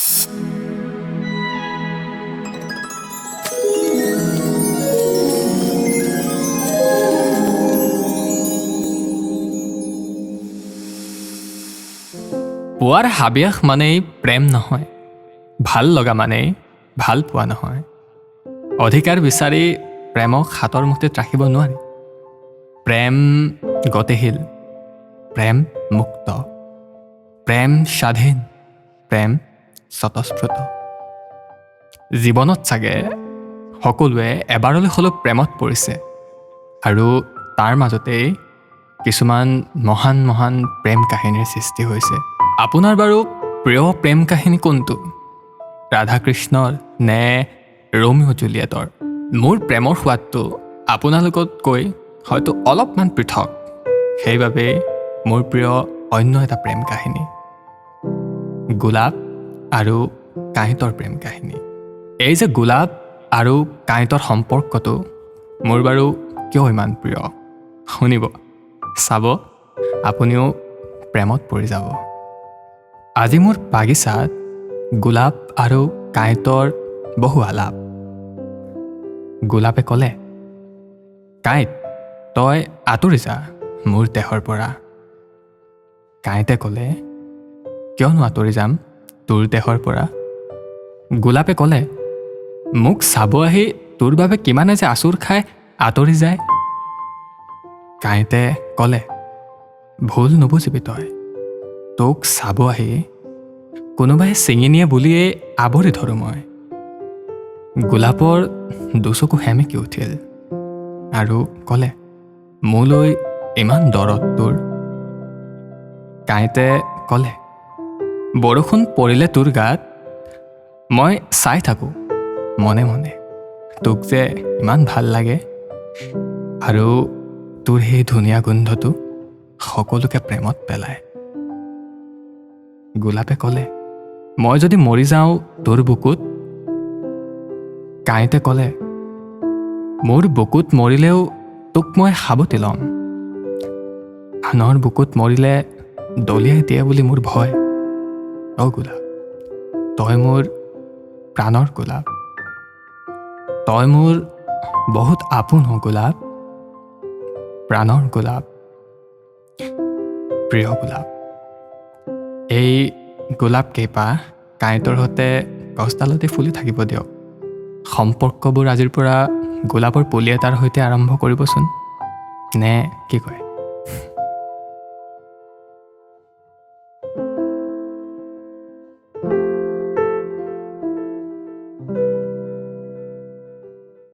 পোৱাৰ হাবিয়াস মানেই প্ৰেম নহয়, ভাল লগা মানেই ভাল পোৱা নহয়। অধিকাৰ বিচাৰি প্ৰেমক হাতৰ মুঠিত ৰাখিব নোৱাৰি। প্ৰেম গতিশীল, প্ৰেম মুক্ত, প্ৰেম স্বাধীন, প্ৰেম স্বতঃস্ফূৰ্ত। জীৱনত চাগে সকলোৱে এবাৰলৈ হ'লেও প্ৰেমত পৰিছে, আৰু তাৰ মাজতেই কিছুমান মহান মহান প্ৰেম কাহিনীৰ সৃষ্টি হৈছে। আপোনাৰ বাৰু প্ৰিয় প্ৰেম কাহিনী কোনটো? ৰাধাকৃষ্ণৰ নে ৰোমিঅ' জুলিয়েটৰ? মোৰ প্ৰেমৰ সোৱাদটো আপোনালোকতকৈ হয়তো অলপমান পৃথক, সেইবাবেই মোৰ প্ৰিয় অন্য এটা প্ৰেম কাহিনী গোলাপ আৰু কাঁইটৰ প্ৰেম কাহিনী। এই যে গোলাপ আৰু কাঁইটৰ সম্পৰ্কটো মোৰ বাৰু কিয় ইমান প্ৰিয় শুনিব, চাব, আপুনিও প্ৰেমত পৰি যাব। আজি মোৰ বাগিচাত গোলাপ আৰু কাঁইটৰ বহু আলাপ। গোলাপে ক'লে, কাঁইট তই আঁতৰি যা মোৰ দেহৰ পৰা। কাঁইটে ক'লে, কিয়নো আঁতৰি যাম তোৰ দেহৰ পৰা? গোলাপে ক'লে, মোক চাব আহি তোৰ বাবে কিমানে যে আঁচোৰ খাই আঁতৰি যায়। কাঁইটে ক'লে, ভুল নুবুজিবি তই, তোক চাব আহি কোনোবাই ছিঙি নিয়ে বুলিয়েই আৱৰি ধৰোঁ মই। গোলাপৰ দুচকু সেমেকি উঠিল আৰু ক'লে, মোলৈ ইমান দৰদ তোৰ? কাঁইটে ক'লে, বৰষুণ পৰিলে তোৰ গাত মই চাই থাকোঁ মনে মনে, তোক যে ইমান ভাল লাগে, আৰু তোৰ সেই ধুনীয়া গোন্ধটো সকলোকে প্ৰেমত পেলায়। গোলাপে ক'লে, মই যদি মৰি যাওঁ তোৰ বুকুত? কাঁইটে ক'লে, মোৰ বুকুত মৰিলেও তোক মই সাৱটি ল'ম, আনৰ বুকুত মৰিলে দলিয়াই দিয়ে বুলি মোৰ ভয়। অ' গোলাপ, তই মোৰ প্ৰাণৰ গোলাপ, তই মোৰ বহুত আপোন হ গোলাপ, প্ৰাণৰ গোলাপ, প্ৰিয় গোলাপ। এই গোলাপ কেইপাহ কাঁইটৰ সৈতে গছডালতে ফুলি থাকিব দিয়ক। সম্পৰ্কবোৰ আজিৰ পৰা গোলাপৰ পুলি এটাৰ সৈতে আৰম্ভ কৰিবচোন, নে কি কয়?